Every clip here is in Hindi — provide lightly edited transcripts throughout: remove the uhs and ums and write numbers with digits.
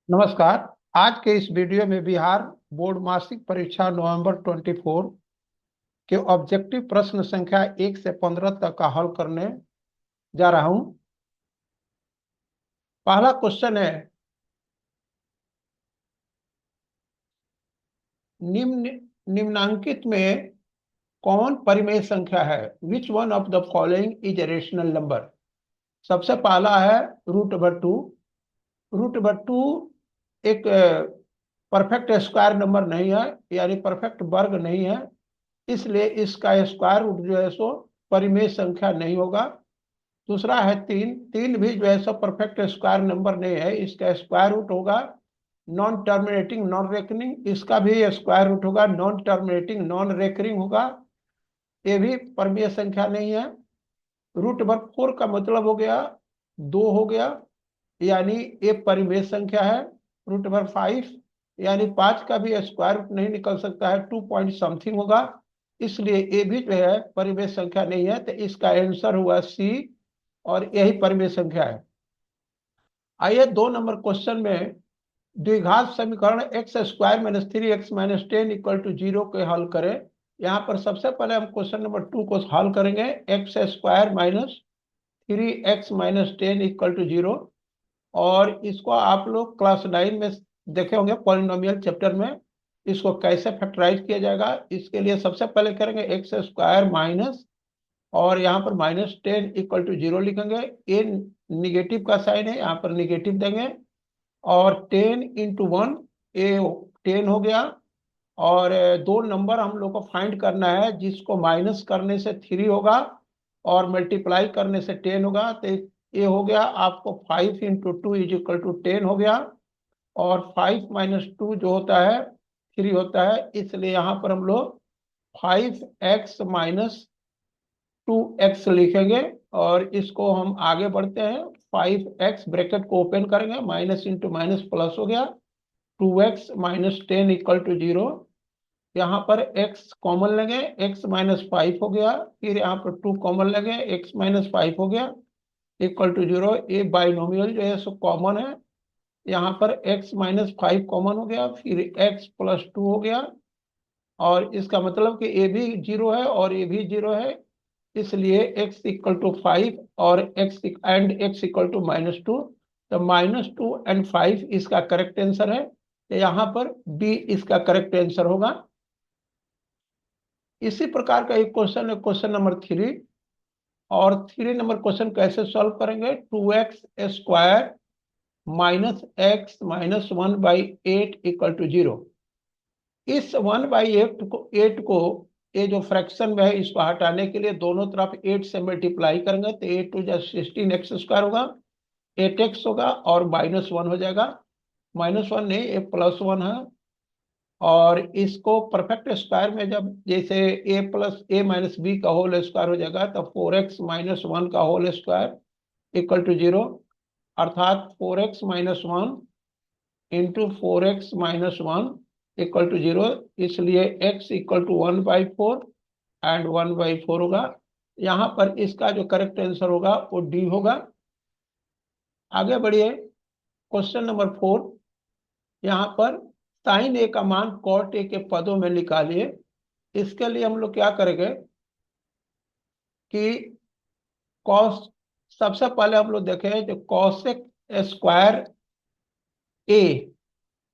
नमस्कार। आज के इस वीडियो में बिहार बोर्ड मासिक परीक्षा नवंबर 24 के ऑब्जेक्टिव प्रश्न संख्या 1 से 15 तक का हल करने जा रहा हूं। पहला क्वेश्चन है, निम्नांकित में कौन परिमेय संख्या है? Which one of the following is a rational number? सबसे पहला है √2। √2 एक परफेक्ट स्क्वायर नंबर नहीं है, यानी परफेक्ट वर्ग नहीं है, इसलिए इसका स्क्वायर रूट जो है सो परिमेय संख्या नहीं होगा। दूसरा है 3। 3 भी जो है सो परफेक्ट स्क्वायर नंबर नहीं है, इसका स्क्वायर रूट होगा नॉन टर्मिनेटिंग नॉन रेकरिंग, इसका भी स्क्वायर रूट होगा नॉन टर्मिनेटिंग नॉन रेकरिंग होगा, ये भी परिमेय संख्या नहीं है। √4 का मतलब हो गया 2 हो गया, यानी ये परिमेय संख्या है। √5 यानी 5 का भी स्क्वायर रूट नहीं निकल सकता है, 2 पॉइंट समथिंग होगा, इसलिए ये भी जो है परिमेय संख्या नहीं है। तो इसका आंसर हुआ सी, और यही परिमेय संख्या है। आइए 2 नंबर क्वेश्चन में द्विघात समीकरण x² - 3x - 10 = 0 के हल करें। यहाँ पर सबसे पहले हम क्वेश्चन नंबर 2 को हल करेंगे। x² - 3x - 10 = 0, और इसको आप लोग क्लास 9 में देखे होंगे पॉलिनोमियल चैप्टर में। इसको कैसे फैक्टराइज किया जाएगा, इसके लिए सबसे पहले करेंगे x² माइनस, और यहाँ पर -10 = 0 लिखेंगे। ये निगेटिव का साइन है, यहाँ पर निगेटिव देंगे, और 10 × 1 ये 10 हो गया। और दो नंबर हम लोग को फाइंड करना है, जिसको माइनस करने से 3 होगा और मल्टीप्लाई करने से 10 होगा। तो ये हो गया आपको 5 × 2 = 10 हो गया, और 5 - 2 जो होता है 3 होता है, इसलिए यहाँ पर हम लोग 5x - 2x लिखेंगे। और इसको हम आगे बढ़ते हैं। 5x ब्रैकेट को ओपन करेंगे, माइनस इंटू माइनस प्लस हो गया, 2x - 10 = 0। यहाँ पर x कॉमन लेंगे, x - 5 हो गया, फिर यहाँ पर 2 कॉमन लेंगे, x - 5 हो गया, = 0। ये बाइनोमियल जो है सो कॉमन है, यहाँ पर x - 5 कॉमन हो गया, फिर x + 2 हो गया, और इसका मतलब कि ये भी 0 है और ये भी 0 है, इसलिए x = 5 और x = -2। तो -2 और 5 इसका करेक्ट आंसर है, तो यहाँ पर B इसका करेक्ट आंसर होगा। इसी प्रकार का एक क्वेश्चन है, क्वेश्चन नंबर 3। और 3 नंबर क्वेश्चन कैसे सॉल्व करेंगे? 2x² - x - 1/8 = 0। इस 1/8 को ये जो फ्रैक्शन में है, इसको हटाने के लिए दोनों तरफ 8 से मल्टीप्लाई करेंगे, तो 8 × 2 = 16x² होगा, 8x होगा, और -1 हो जाएगा। -1 नहीं, ये +1 है। और इसको परफेक्ट स्क्वायर में जब जैसे a + a - b का होल स्क्वायर हो जाएगा, तो 4x - 1 का होल स्क्वायर = 0, अर्थात 4x - 1 × 4x - 1 = 0, इसलिए x = 1/4 एंड 1/4 होगा। यहाँ पर इसका जो करेक्ट आंसर होगा वो डी होगा। आगे बढ़िए, क्वेश्चन नंबर 4। यहाँ पर sin a का मान cot a के पदों में निकालिए। इसके लिए हम लोग क्या करेंगे कि cos, सबसे पहले हम लोग देखें जो cos² a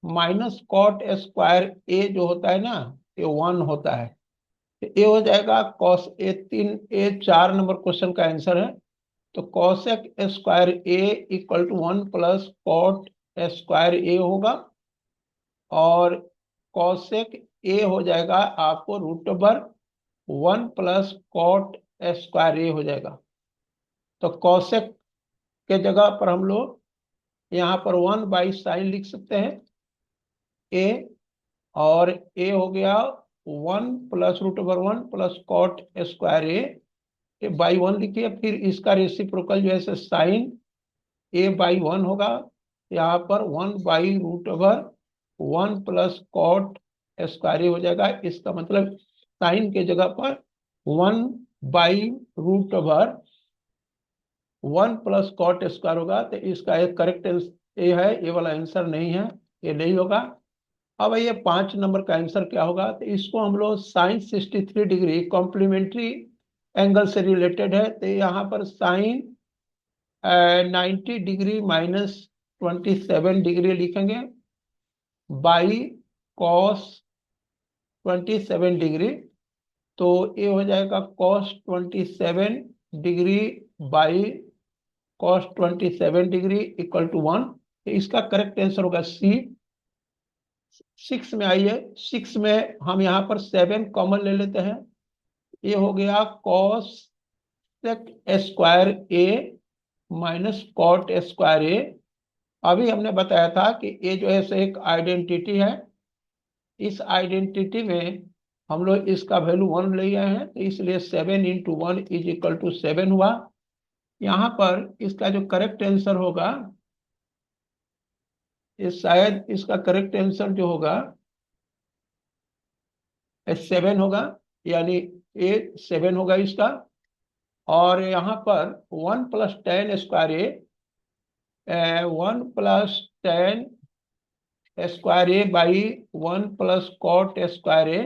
minus cot² a जो होता है ना, ये 1 होता है, तो ये हो जाएगा cos a। 4 नंबर क्वेश्चन का आंसर है। तो cos² a = 1 + cot² a होगा, और cosec a हो जाएगा आपको √1 + cot² a हो जाएगा। तो cosec के जगह पर हम लोग यहाँ पर 1/sin लिख सकते हैं a, और a हो गया 1 + √1 + cot² a बाई 1 लिखिए। फिर इसका रेसिप्रोकल जो है sin a/1 होगा, यहाँ पर 1/√1 + cot² हो जाएगा। इसका मतलब साइन के जगह पर 1/√1 + cot² होगा, तो इसका एक करेक्ट ये है, ये वाला आंसर नहीं है, ये नहीं होगा। अब ये 5 नंबर का आंसर क्या होगा, तो इसको हम लोग साइन 63 डिग्री कॉम्प्लीमेंट्री एंगल से रिलेटेड है, तो यहाँ पर साइन 90 डिग्री माइनस 27 डिग्री लिखेंगे बाई कॉस 27 डिग्री। तो ये हो जाएगा cos 27 degree by cos 27 degree equal to 1। इसका करेक्ट आंसर होगा सी। 6 में आइए, 6 में हम यहाँ पर 7 कॉमन ले लेते हैं। ये हो गया कॉस सेक स्क्वायर ए माइनस कॉट स्क्वायर ए। अभी हमने बताया था कि ये जो है सो एक आइडेंटिटी है, इस आइडेंटिटी में हम लोग इसका वैल्यू 1 ले आए हैं, तो इसलिए 7 इंटू 1 इज इक्वल टू 7 हुआ। यहाँ पर इसका जो करेक्ट आंसर होगा, ये शायद इसका करेक्ट आंसर जो होगा 7 होगा, यानी ए 7 होगा इसका। और यहाँ पर 1 plus tan square A, 1 plus tan square A by 1 plus cot square A.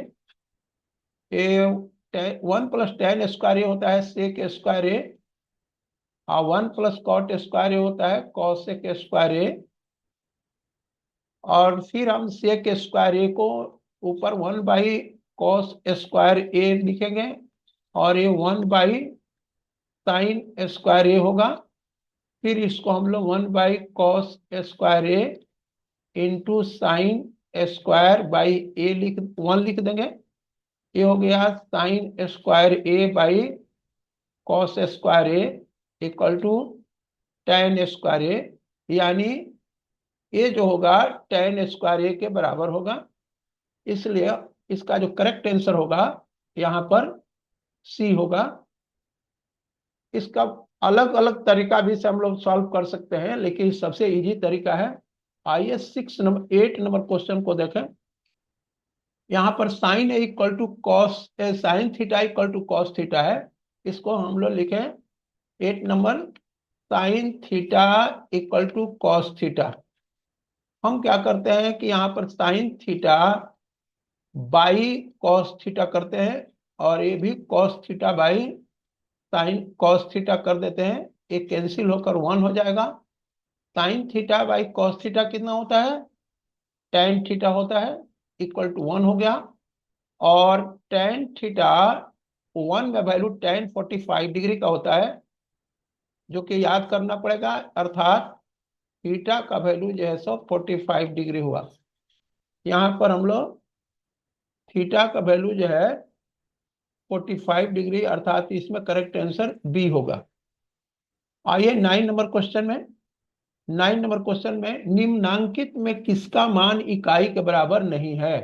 1 plus tan square A होता है सेक स्क्वायर ए, और 1 प्लस कॉट स्क्वायर ए होता है कॉसेक स्क्वायर ए। और फिर हम सेक स्क्वायर ए को ऊपर 1 बाई कॉस स्क्वायर ए लिखेंगे, और ये 1 बाई साइन स्क्वायर ए होगा। फिर इसको हम लोग 1 by cos square A into sine square by A 1 लिख देंगे। ये हो गया sine square A by cos square A equal to tan square A, यानी ये जो होगा टेन स्क्वायर ए के बराबर होगा। इसलिए इसका जो करेक्ट आंसर होगा यहाँ पर सी होगा। इसका अलग अलग तरीका भी से हम लोग सॉल्व कर सकते हैं, लेकिन सबसे इजी तरीका है। आइए 8 नंबर क्वेश्चन को देखें। यहाँ पर sine A equal to cos sine theta equal to cos theta है। इसको हम लोग लिखें 8 number, sine theta equal to cos theta. हम क्या करते हैं कि यहाँ पर sine theta by cos theta करते हैं, और ये भी cos theta by sine cos theta कर देते हैं। ये कैंसिल होकर 1 हो जाएगा। Sine theta by cos theta कितना होता है, टेन थीटा होता है, इक्वल टू 1 हो गया। और टेन थीटा 1 में वैल्यू टेन 45 डिग्री का होता है, जो कि याद करना पड़ेगा, अर्थात थीटा का वैल्यू जो है सो 45 डिग्री हुआ। यहाँ पर हम लोग थीटा का वैल्यू जो है 45 डिग्री, अर्थात इसमें करेक्ट आंसर बी होगा। आइए 9 नंबर क्वेश्चन में। 9 नंबर क्वेश्चन में निम्नांकित में किसका मान इकाई के बराबर नहीं है।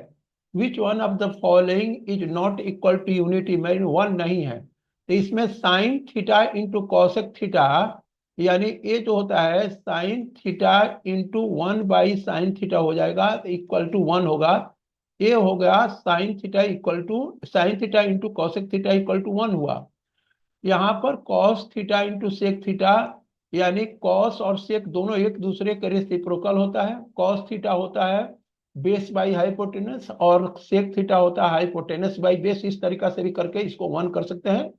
Which one of the following is not equal to unity में 1 नहीं है। तो इसमें sine theta into cosec theta, यानी ये जो होता है sine theta into 1 by sine theta हो जाएगा, तो इक्वल टू 1 होगा। ये हो गया sine theta equal to sine theta into cosec theta equal to 1 हुआ। यहाँ पर cos theta into sec theta, यानी कॉस और सेक दोनों एक दूसरे के रेसिप्रोकल होता है। कॉस थीटा होता है बेस बाई हाइपोटेनस, और सेक थीटा होता है हाइपोटेनस बाई बेस। इस तरीका से भी करके इसको 1 कर सकते हैं।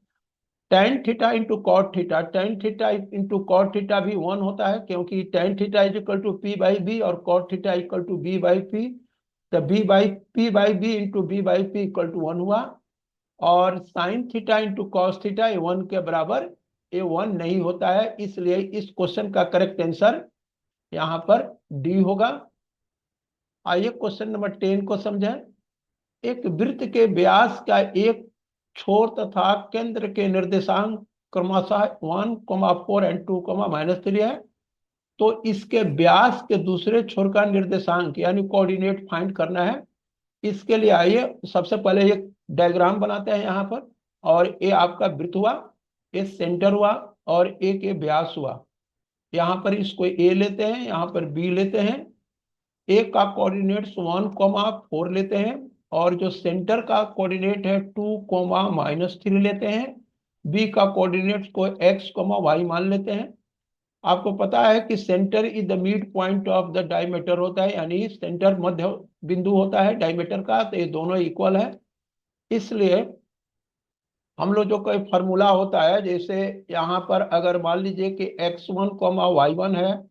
Tan theta into cot theta, tan theta into cot theta भी 1 होता है, क्योंकि tan theta is equal to P by B और cot theta equal to B by P. तो P by B into B by P equal to 1 हुआ। और sine theta into cos theta ये 1 के बराबर, ये 1 नहीं होता है, इसलिए इस क्वेश्चन का करेक्ट आंसर यहाँ पर डी होगा। आइए क्वेश्चन नंबर 10 को समझें। एक वृत्त के व्यास का एक छोर तथा केंद्र के निर्देशांक क्रमशः 1,4 एंड 2,-3 है। तो इसके व्यास के दूसरे छोर का निर्देशांक यानी कोऑर्डिनेट फाइंड करना है। इसके लिए आइए सबसे पहले एक डायग्राम बनाते हैं यहाँ पर। और ये आपका वृत्त हुआ, ये सेंटर हुआ, और एक ये व्यास हुआ। यहाँ पर इसको ए लेते हैं, यहाँ पर बी लेते हैं। ए का कोऑर्डिनेट्स 1,4 लेते हैं, और जो सेंटर का कोऑर्डिनेट है 2,-3 लेते हैं। बी का कोऑर्डिनेट्स को x, y मान लेते हैं। आपको पता है कि centre is the mid point of the diameter होता है, यानी सेंटर मध्य बिंदु होता है डायमीटर का, तो ये दोनों इक्वल है। इसलिए हम लोग जो कोई फार्मूला होता है, जैसे यहाँ पर अगर मान लीजिए कि x1, y1 है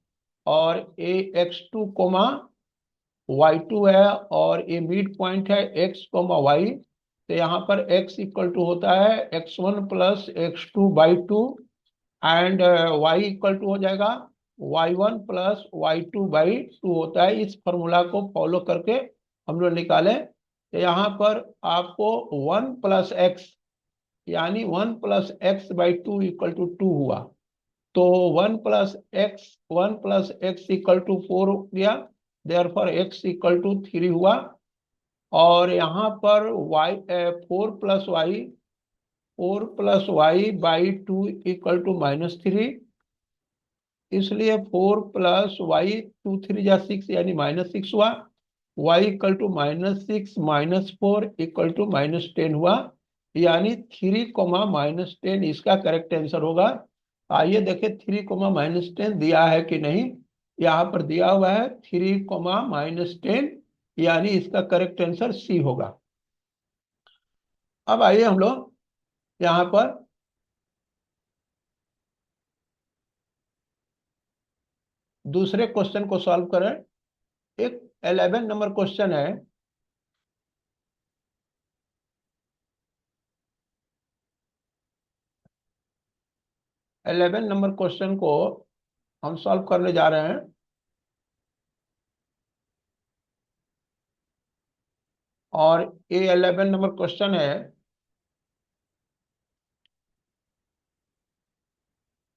और ए x2, y2 है और ये मिड पॉइंट है x, y, तो यहाँ पर x इक्वल टू होता है x1 plus x2/2 and y equal to हो जाएगा y1 प्लस y2/2 होता है। इस फॉर्मूला को फॉलो करके हम लोग निकालें तो यहाँ पर आपको 1 प्लस एक्स, यानी 1 + x/2 इक्वल टू 2 हुआ। तो 1 + x इक्वल टू 4 हो गया, देयरफॉर x इक्वल टू 3 हुआ। और यहाँ पर y 4 + y/2 इक्वल टू -3, इसलिए 4 + y 2 3 जा 6 यानी -6 हुआ। y equal to -6 - 4 equal to -10 हुआ, यानी 3, -10 इसका करेक्ट आंसर होगा। आइए देखें 3, -10 दिया है कि नहीं। यहाँ पर दिया हुआ है 3, -10, यानी इसका करेक्ट आंसर सी होगा। अब आइए हम लोग यहाँ पर दूसरे क्वेश्चन को सॉल्व करें। एक 11 नंबर क्वेश्चन है। 11 नंबर क्वेश्चन को हम सॉल्व करने जा रहे हैं। और ये 11 नंबर क्वेश्चन है,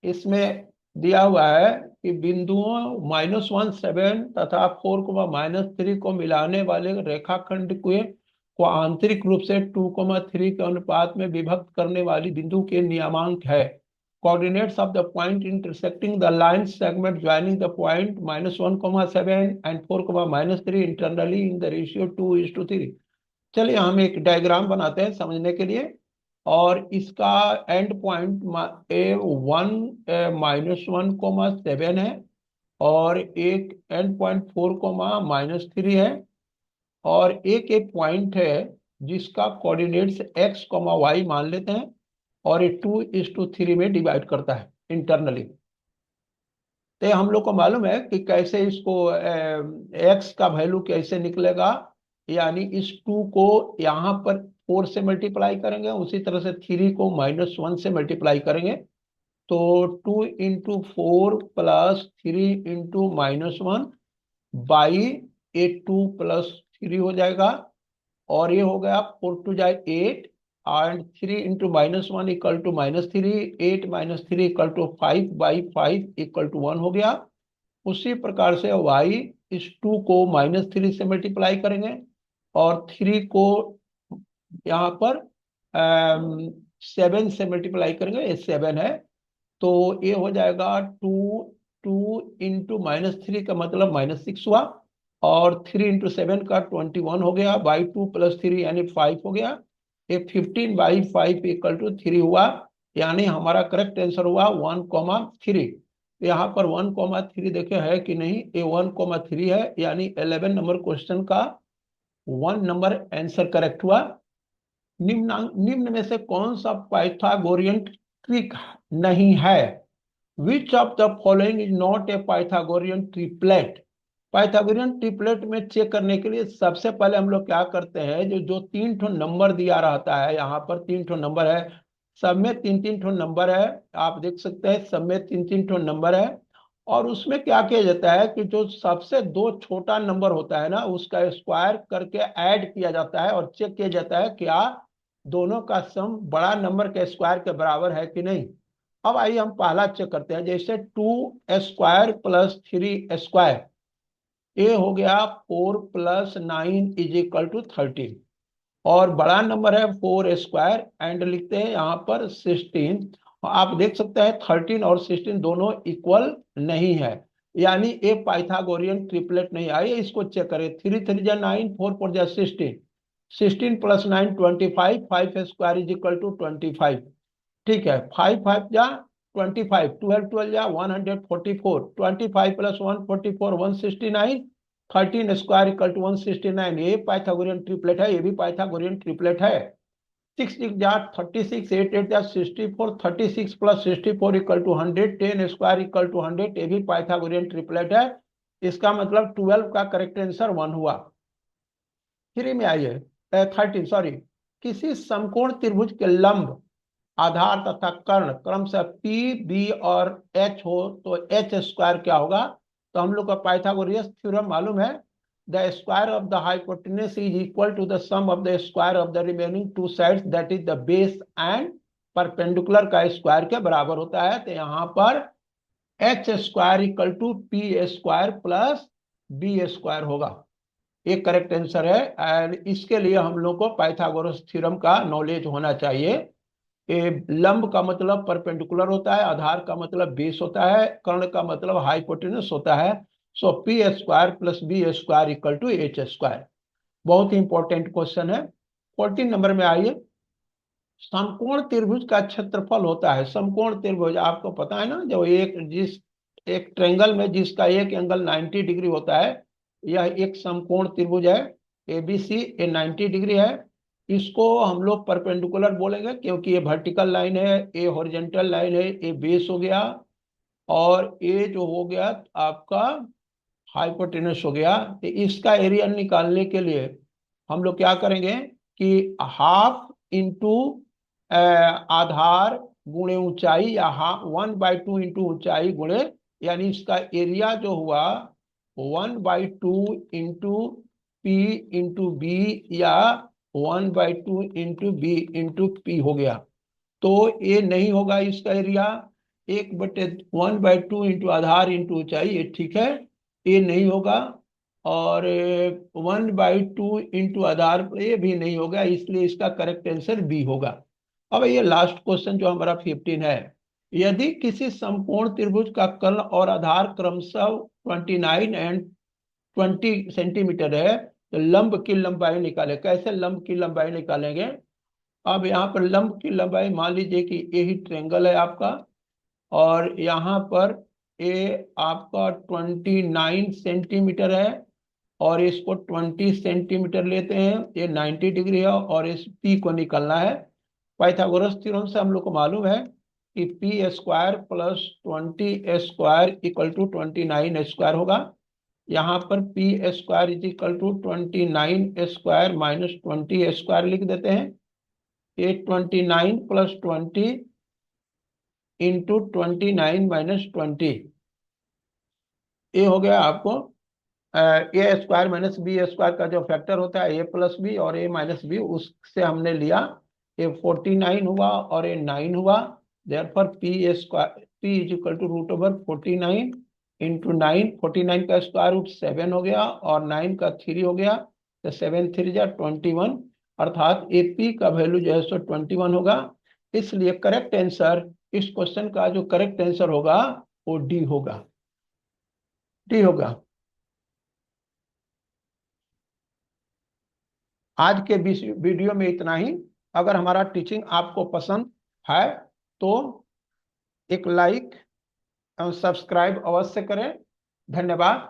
इसमें दिया हुआ है कि बिंदुओं -1 7 तथा 4, -3 को मिलाने वाले रेखाखंड को आंतरिक रूप से 2, 3 के अनुपात में विभक्त करने वाली बिंदु के नियमांक है। Coordinates of the point intersecting the line segment joining the point -1, 7 and 4, -3 internally in the ratio 2:3। चलिए हम एक डायग्राम बनाते हैं समझने के लिए। और इसका एंड पॉइंट -1, 7 है और एक एंड पॉइंट 4, -3 है। और एक पॉइंट है जिसका कोऑर्डिनेट्स x, y मान लेते हैं और ये 2:3 में डिवाइड करता है इंटरनली। तो हम लोग को मालूम है कि कैसे इसको x का वैल्यू कैसे निकलेगा, यानी इस 2 को यहाँ पर 4 से मल्टीप्लाई करेंगे, उसी तरह से 3 को -1 से मल्टीप्लाई करेंगे। तो 2 × 4 + 3 × -1 बाई ए 2 + 3 हो जाएगा। और ये हो गया 4 2 जा 8 and 3 × -1 equal to -3, 8 - 3 equal to 5/5 equal to 1 हो गया। उसी प्रकार से y इस 2 को -3 से मल्टीप्लाई करेंगे और 3 को यहाँ पर 7 से मल्टीप्लाई करेंगे, ये 7 है। तो ये हो जाएगा 2 × -3 का मतलब -6 हुआ और 3 × 7 का 21 हो गया, बाई 2 + 3 यानी 5 हो गया। ये 15/5 इक्वल टू 3 हुआ, यानी हमारा करेक्ट आंसर हुआ 1, 3। यहाँ पर 1, 3 देखे है कि नहीं, ये 1, 3 है, यानी 11 नंबर क्वेश्चन का 1 नंबर आंसर करेक्ट हुआ। निम्न में से कौन सा पाइथागोरियन ट्रिक नहीं है? Which of the following is not a Pythagorean triplet? Pythagorean triplet में चेक करने के लिए सबसे पहले हम लोग क्या करते हैं, जो जो 3 ठो नंबर दिया रहता है, यहाँ पर 3 ठो नंबर है, सब में 3 3 ठो नंबर है। आप देख सकते हैं सब में 3 3 ठो नंबर है। और उसमें क्या किया जाता है कि जो सबसे दो छोटा नंबर होता है ना, उसका स्क्वायर करके ऐड किया जाता है और चेक किया जाता है क्या दोनों का सम बड़ा नंबर के स्क्वायर के बराबर है कि नहीं। अब आइए हम पहला चेक करते हैं, जैसे 2² + 3², ये हो गया 4 + 9 = 13। और बड़ा नंबर है 4² एंड लिखते हैं यहाँ पर 16। आप देख सकते हैं 13 और 16 दोनों इक्वल नहीं है, यानी ये पाइथागोरियन ट्रिपलेट नहीं आई। इसको चेक करें, 3 3 जा 9, 4 4 जा 16, 16 + 9 25, 5² = 25। ठीक है, 5 5 जा 25, 12 12 या 144, 25 प्लस 144 169, 13 स्क्वायर इक्वल टू 169। ये पाइथागोरियन ट्रिपलेट है, ये भी पाइथागोरियन ट्रिपलेट है। 6 जा 36, 8 8 जा 64, 36 plus 64 equal to 100, 10 square equal to 100, ये भी पाइथागोरियन ट्रिपलेट है। इसका मतलब 12 का करेक्ट आंसर 1 हुआ। 3 में आइए, 13 सॉरी। किसी समकोण त्रिभुज के लंब, आधार तथा कर्ण क्रमशः पी बी और एच हो तो एच स्क्वायर क्या होगा? तो हम लोग का पाइथागोरस थ्योरम मालूम है, the square of the hypotenuse is equal to the sum of the square of the remaining two sides that is the base and perpendicular का स्क्वायर के बराबर होता है। तो यहाँ पर H square equal to P square plus B square होगा। एक करेक्ट आंसर है। एंड इसके लिए हम लोग को पाइथागोरस थ्योरम का नॉलेज होना चाहिए। लंब का मतलब परपेंडिकुलर होता है, आधार का मतलब बेस होता है, कर्ण का मतलब हाइपोटेनस होता है। So P square plus B square equal to H square. बहुत ही इंपॉर्टेंट क्वेश्चन है। 14 नंबर में आइए। समकोण त्रिभुज का क्षेत्रफल होता है, समकोण त्रिभुज आपको पता है ना, जो एक ट्रेंगल में जिसका एक एंगल 90 डिग्री होता है, यह एक समकोण त्रिभुज है। एबीसी ये 90 डिग्री है। इसको हम लोग परपेंडिकुलर बोलेंगे क्योंकि ये वर्टिकल लाइन है, ये हॉरिजॉन्टल लाइन है, ये बेस हो गया, और ये जो हो गया आपका हाइपोटेनस हो गया। तो इसका एरिया निकालने के लिए हम लोग क्या करेंगे कि हाफ इंटू आधार गुणे ऊंचाई, या 1/2 इंटू ऊंचाई गुणे, यानी इसका एरिया जो हुआ 1/2 इंटू पी इंटू बी, या 1/2 इंटू बी इंटू पी हो गया। तो ये नहीं होगा इसका एरिया। 1/2 इंटू आधार इंटू ऊंचाई, ये ठीक है, ये नहीं होगा। और 1/2 इंटू आधार, ये भी नहीं होगा, इसलिए इसका करेक्ट आंसर बी होगा। अब ये लास्ट क्वेश्चन जो हमारा 15 है। यदि किसी समकोण त्रिभुज का कर्ण और आधार क्रमशः 29 एंड 20 सेंटीमीटर है, तो लंब की लंबाई निकाले। कैसे लंब की लंबाई निकालेंगे? अब यहाँ पर लंब की लंबाई मान लीजिए कि यही ट्रेंगल है आपका, और यहाँ पर ये आपका 29 सेंटीमीटर है, और इसको 20 सेंटीमीटर लेते हैं, ये 90 डिग्री है, और इस पी को निकालना है। पाइथागोरस थ्योरम से हम लोग को मालूम है कि P square plus 20 square equal to 29 square होगा। यहाँ पर P square is equal to 29 square minus 20 square लिख देते हैं। ये 29 प्लस 20 इंटू 29 माइनस 20, ये हो गया आपको ए स्क्वायर माइनस बी स्क्वायर का जो फैक्टर होता है ए प्लस बी और ए माइनस बी, उससे हमने लिया। ये 49 हुआ और ये 9 हुआ। Therefore P square P is equal to root over 49 into 9। 49 का स्क्वायर रूट 7 हो गया, और 9 का 3 हो गया, तो 7 3 जा 21, अर्थात ए पी का वैल्यू जो है सो 21 होगा। इसलिए करेक्ट आंसर, इस क्वेश्चन का जो करेक्ट आंसर होगा वो डी होगा, डी होगा। आज के वीडियो में इतना ही। अगर हमारा टीचिंग आपको पसंद है तो एक लाइक और सब्सक्राइब अवश्य करें। धन्यवाद।